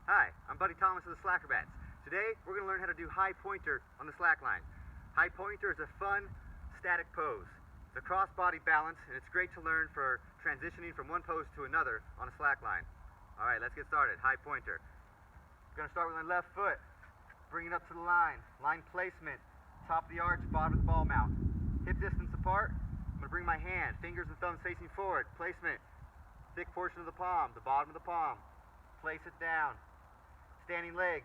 Hi, I'm Buddy Thomas of the SLACKROBATS. Today we're going to learn how to do high pointer on the slackline. High pointer is a fun, static pose. It's a cross-body balance, and it's great to learn for transitioning from one pose to another on a slackline. Alright, let's get started. High pointer. We're going to start with my left foot. Bring it up to the line. Line placement. Top of the arch, bottom of the ball mount. Hip distance apart. I'm going to bring my hand, fingers and thumbs facing forward. Placement. Thick portion of the palm, the bottom of the palm. Place it down. Standing leg.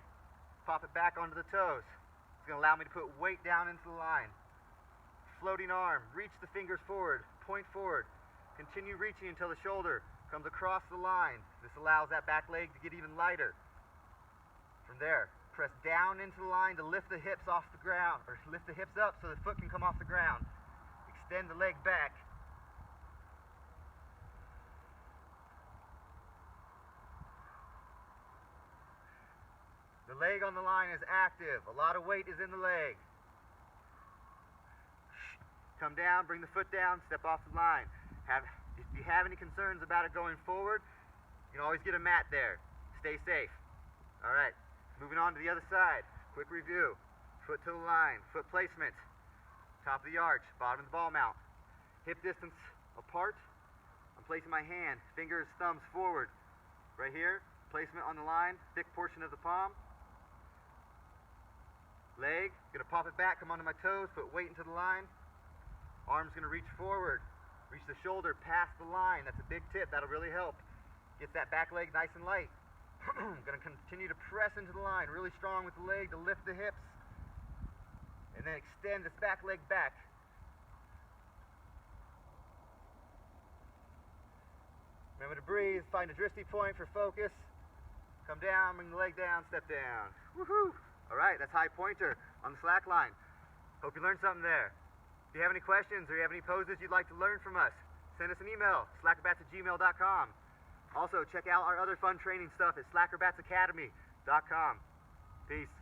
Pop it back onto the toes. It's going to allow me to put weight down into the line. Floating arm. Reach the fingers forward. Point forward. Continue reaching until the shoulder comes across the line. This allows that back leg to get even lighter. From there, press down into the line to lift the hips off the ground, or lift the hips up so the foot can come off the ground. Extend the leg back. The leg on the line is active. A lot of weight is in the leg. Come down, bring the foot down, step off the line. If you have any concerns about it going forward, you can always get a mat there. Stay safe. Alright, moving on to the other side. Quick review. Foot to the line, foot placement. Top of the arch, bottom of the ball mount. Hip distance apart. I'm placing my hand, fingers, thumbs forward. Right here, placement on the line, thick portion of the palm. Leg, gonna pop it back, come onto my toes, put weight into the line. Arm's gonna reach forward, reach the shoulder past the line. That's a big tip, that'll really help. Get that back leg nice and light. Gonna continue to press into the line, really strong with the leg to lift the hips. And then extend this back leg back. Remember to breathe, find a dristy point for focus. Come down, bring the leg down, step down. Woohoo! Alright, that's high pointer on the slack line. Hope you learned something there. If you have any questions or you have any poses you'd like to learn from us, send us an email, slackrobats@gmail.com. Also, check out our other fun training stuff at slackrobats.academy.com. Peace.